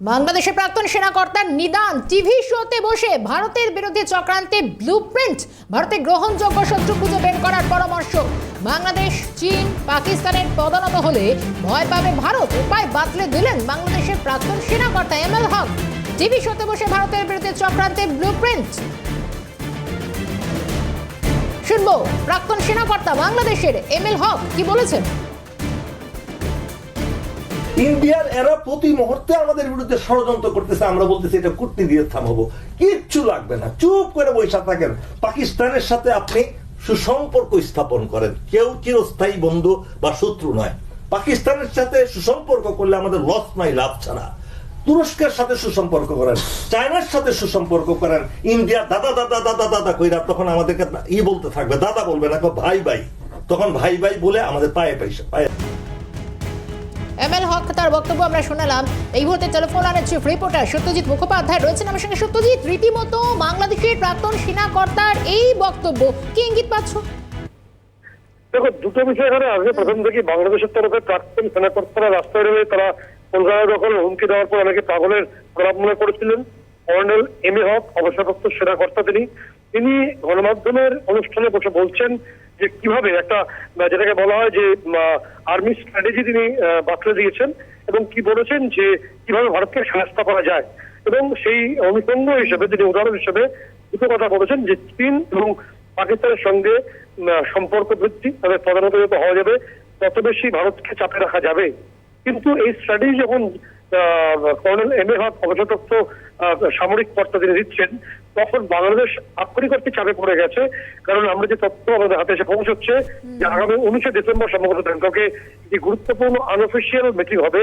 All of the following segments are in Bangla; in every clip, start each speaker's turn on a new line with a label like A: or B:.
A: বাংলাদেশের প্রাক্তন সেনাকর্তার নিদান, টিভি শোতে বসে ভারতের বিরুদ্ধে চক্রান্তে ব্লুপ্রিন্ট, ভারতের গ্রহণযোগ্য শত্রু খুঁজে বের করার পরামর্শ। বাংলাদেশ, চীন, পাকিস্তানের পদানত হলে ভয় পাবে ভারত, উপায় বাতলে দিলেন বাংলাদেশের প্রাক্তন সেনাকর্তা এমএল হক। টিভি শোতে বসে ভারতের বিরুদ্ধে চক্রান্তে ব্লুপ্রিন্ট। শুনবো প্রাক্তন সেনাকর্তা বাংলাদেশের এমএল হক কি বলেছেন।
B: ইন্ডিয়ার এরা প্রতি মুহূর্তে আমাদের বিরুদ্ধে ষড়যন্ত্র করতেছে, আমরা বলতেছি এটা কূটনীতি দিয়ে থামাবো। কিচ্ছু লাগবে না, চুপ করে বসে থাকেন। পাকিস্তানের সাথে আপনি সুসম্পর্ক স্থাপন করেন, কেউ চিরস্থায়ী বন্ধু বা শত্রু নয়। পাকিস্তানের সাথে সুসম্পর্ক করলে আমাদের লস নাই, লাভ ছাড়া। তুরস্কের সাথে সুসম্পর্ক করেন, চায়নার সাথে সুসম্পর্ক করেন। ইন্ডিয়া দাদা দাদা দাদা দাদা কইরা তখন আমাদেরকে বলতে থাকবে, দাদা বলবে না, ভাই ভাই, তখন ভাই ভাই বলে আমাদের পায়ে পয়সা পায়ে।
A: এমএল হক তার বক্তব্য আমরা শোনালাম। এই মুহূর্তে টেলিফোন লাইনে চিফ রিপোর্টার সত্যজিৎ মুখোপাধ্যায় রয়েছেন আমার সঙ্গে। সত্যজিৎ, রীতিমতো বাংলাদেশের প্রাক্তন সেনাকর্তার এই বক্তব্য কি ইঙ্গিত পাচ্ছ?
C: দেখো, দুটো বিষয় এখানে আসবে। প্রথম থেকে বাংলাদেশের তরফে প্রাক্তন সেনাকর্তারা রাস্তায় নেমে তারা কলকাতা দখল হুমকি দেওয়ার পর অনেকে পাগলের গোলাপ মনে করেছিলেন। কর্নেল এম এ হক অবসরপ্রাপ্ত সেনাকর্তা, তিনি গণমাধ্যমের অনুষ্ঠানে বসে বলছেন যে কিভাবে একটা যেটাকে বলা হয় যে আর্মি স্ট্র্যাটেজি তিনি বাতলে দিয়েছেন এবং কি বলেছেন যে কিভাবে ভারতকে সাহায্য করা যায়। এবং সেই অনুষঙ্গ হিসেবে তিনি উদাহরণ হিসেবে দুটো কথা বলেছেন যে চীন এবং পাকিস্তানের সঙ্গে সম্পর্ক বৃদ্ধি, তাদের প্রধানত যত হওয়া যাবে তত বেশি ভারতকে চাপে রাখা যাবে। কিন্তু এই স্ট্র্যাটেজি যখন কর্নেল এম এ হক অবসরপ্রাপ্ত সামরিক কর্তা তিনি দিচ্ছেন, তখন বাংলাদেশ আক্ষরিক অর্থে চাপে পড়ে গেছে। কারণ আমরা যে তথ্য আমাদের হাতে এসে পৌঁছচ্ছে যে আগামী 19 ডিসেম্বর সম্ভবত ব্যাংককে একটি গুরুত্বপূর্ণ আনঅফিসিয়াল মিটিং হবে,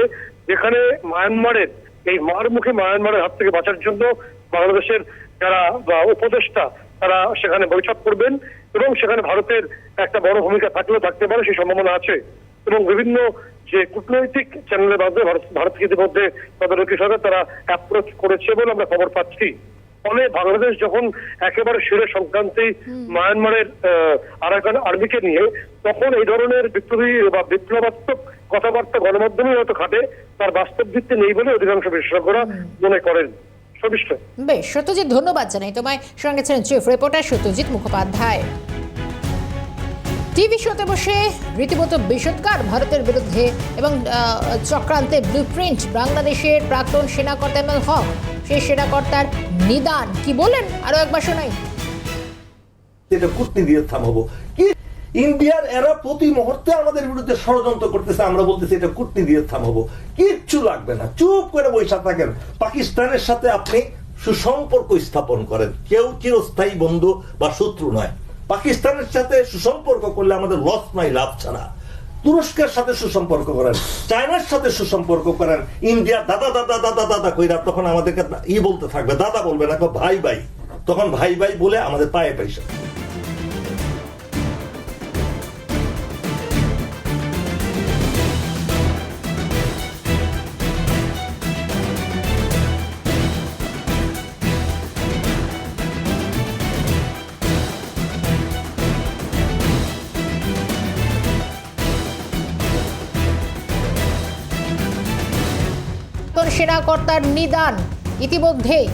C: যেখানে মায়ানমারের এই মারমুখী মায়ানমারের হাত থেকে বাঁচার জন্য বাংলাদেশের যারা উপদেষ্টা তারা সেখানে বৈঠক করবেন এবং সেখানে ভারতের একটা বড় ভূমিকা থাকলেও থাকতে পারে, সেই সম্ভাবনা আছে। এবং বিভিন্ন যে কূটনৈতিক চ্যানেলের মাধ্যমে ভারতকে ইতিমধ্যে তদারকি সরকার তারা অ্যাপ্রোচ করেছে বলে আমরা খবর পাচ্ছি। ফলে বাংলাদেশ যখন একেবারে শিরে সংক্রান্তি মায়ানমারের আরাকান আর্মিকে নিয়ে, তখন এই ধরনের বিপ্লবী বা বিপ্লবাত্মক কথাবার্তা গণমাধ্যমে হয়তো খাটে, তার বাস্তব ভিত্তি নেই বলে অধিকাংশ বিশেষজ্ঞরা মনে করেন।
A: বেশ, সত্যজিৎ, ধন্যবাদ জানাই তোমায়। সঙ্গে ছিলেন chief reporter Satyajit Mukhopadhyay. TV শোতে বসে রীতিমতো বিষোদগার ভারতের বিরুদ্ধে এবং চক্রান্তে ব্লুপ্রিন্ট বাংলাদেশের প্রাক্তন সেনাকর্তা এমএল হক। সেই সেনাকর্তার নিদান কি বলেন আরো একবার শোনাই।
B: এটা কূটনীতি দিয়ে থামাবো। কি ইন্ডিয়ার এরা প্রতি মুহূর্তে আমাদের বিরুদ্ধে ষড়যন্ত্র করতেছে, আমরা বলতেছি এটা কূটনীতি দিয়ে থামাবো। কিচ্ছু লাগবে না, চুপ করে বসে থাকেন। পাকিস্তানের সাথে আপনি সুসম্পর্ক স্থাপন করেন, কেউ চিরস্থায়ী বন্ধু বা শত্রু নয়। পাকিস্তানের সাথে সুসম্পর্ক করলে আমাদের লস নাই, লাভ ছাড়া। তুরস্কের সাথে সুসম্পর্ক করেন, চায়নার সাথে সুসম্পর্ক করেন। ইন্ডিয়া দাদা দাদা দাদা দাদা কইরা তখন আমাদেরকে বলতে থাকবে, দাদা বলবে না, ভাই ভাই, তখন ভাই ভাই বলে আমাদের পায়ে পয়সা।
A: সেনাকর্তার নিদান ইতিমধ্যেই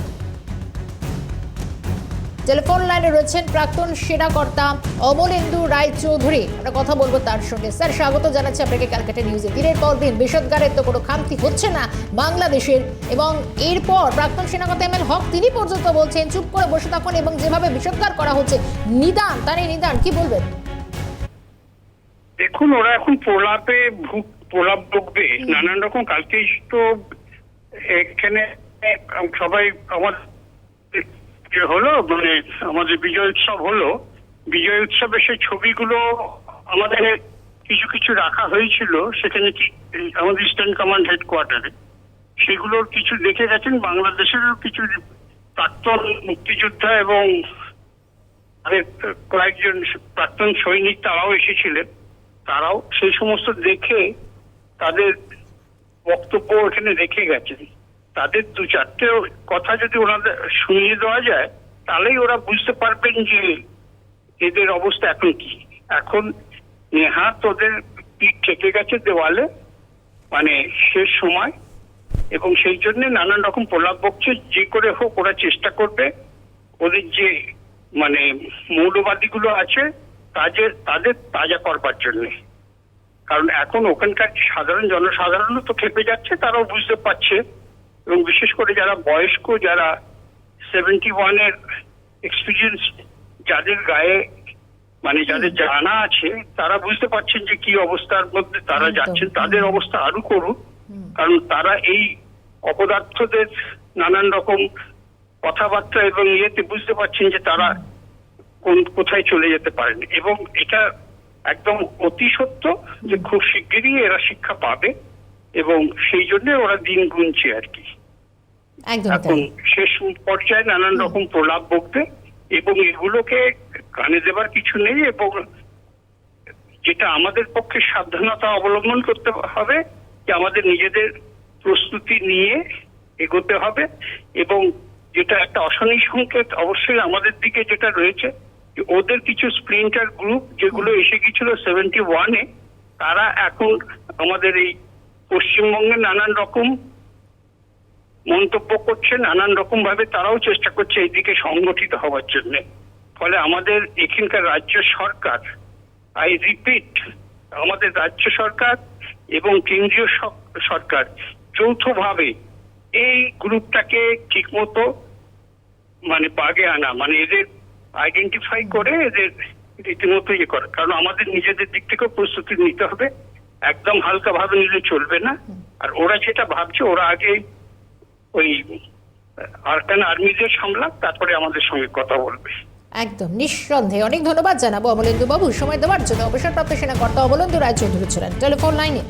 A: টেলিফোন লাইনে রয়েছেন প্রাক্তন সেনাকর্তা অমলেন্দু রায়চৌধুরী। আমরা কথা বলবো তার সঙ্গে। স্যার, স্বাগত জানাচ্ছি আপনাকে ক্যালকাটা নিউজে। দিনের পর দিন বিষোদগারের তো কোনো খামতি হচ্ছে না বাংলাদেশের, এবং এরপর প্রাক্তন সেনাকর্তা এমএল হক তিনি পর্যন্ত বলছেন চুপ করে বসে থাকুন, এবং যেভাবে বিষোদগার করা হচ্ছে নিদান, তার এই নিদান কি বলবেন?
C: দেখুন, ওরা এখন প্রলাপ বকবে নানান রকম। কালকেই তো এখানে সবাই আমার হলো, মানে আমাদের বিজয় উৎসব হলো। বিজয় উৎসবের সেই ছবিগুলো আমাদের কিছু কিছু রাখা হয়েছিল সেখানে, আমাদের ইস্টার্ন কমান্ড হেডকোয়ার্টারে। সেগুলোর কিছু দেখে গেছেন বাংলাদেশেরও কিছু প্রাক্তন মুক্তিযোদ্ধা এবং কয়েকজন প্রাক্তন সৈনিক, তারাও এসেছিলেন। তারাও সেই সমস্ত দেখে তাদের বক্তব্য এখানে রেখে গেছেন। তাদের দু চারটে কথা যদি ওনাদের শুনিয়ে দেওয়া যায়, তাহলেই ওরা বুঝতে পারবেন যে এদের অবস্থা এখন কি। এখন নেহাত ওদের পিঠ ঠেকে গেছে দেওয়ালে, মানে শেষ সময়।
D: এবং সেই জন্য নানান রকম প্রলাপ বকছে। যে করে হোক ওরা চেষ্টা করবে ওদের যে মানে মৌলবাদীগুলো আছে তাদের তাজা করবার জন্য। কারণ এখন ওখানকার সাধারণ জনসাধারণ তো খেপে যাচ্ছে, তারাও বুঝতে পারছে, এবং বিশেষ করে যারা বয়স্ক, যারা 71-এর এক্সপিরিয়েন্স যাদের গায়ে মানে যাদের জানা আছে, তারা বুঝতে পারছেন যে কি অবস্থার মধ্যে তারা যাচ্ছেন। তাদের অবস্থা আরো করুক, কারণ তারা এই অপদার্থদের নানান রকম কথাবার্তা এবং ইয়েতে বুঝতে পারছেন যে তারা কোথায় চলে যেতে পারেন। এবং এটা একদম অতি সত্য যে খুব শিগগিরই এরা শিক্ষা পাবে, এবং সেই জন্য ওরা দিন গুনছে আর কি।
A: একদম
D: এখন শেষ পর্যায়ে নানান রকম প্রলাপ বকবে, এবং এগুলোকে কানে দেবার কিছু নেই। এবং যেটা আমাদের পক্ষে সাবধানতা অবলম্বন করতে হবে যে আমাদের নিজেদের প্রস্তুতি নিয়ে এগোতে হবে। এবং যেটা একটা অশনি সংকেত অবশ্যই আমাদের দিকে যেটা রয়েছে, যে ওদের কিছু স্প্লিন্টার গ্রুপ যেগুলো এসে গিয়েছিল 71-এ, তারা এখন আমাদের এই পশ্চিমবঙ্গে নানান রকম মন্তব্য করছে, নানান রকম ভাবে তারাও চেষ্টা করছে এইদিকে সংগঠিত হওয়ার জন্য। ফলে আমাদের এখানকার রাজ্য সরকার, আই রিপিট, আমাদের রাজ্য সরকার এবং কেন্দ্রীয় সরকার যৌথভাবে এই গ্রুপটাকে ঠিকমতো মানে বাগে আনা, মানে এদের আইডেন্টিফাই করে এদের রীতিমতো ইয়ে করে। কারণ আমাদের নিজেদের দিক থেকেও প্রস্তুতি নিতে হবে, একদম হালকা ভাবে নিলে চলবে না। আর ওরা যেটা ভাবছে, ওরা আগে ওই আরকান আর্মিদের সামলাক, তারপরে আমাদের সঙ্গে কথা বলবে।
A: একদম নিঃসন্দেহে। অনেক ধন্যবাদ জানাবো অমলেন্দু বাবু সময় দেওয়ার জন্য। অবসরপ্রাপ্ত সেনা কর্তা অমলেন্দু রায়চৌধুরী ছিলেন টেলিফোন লাইনে।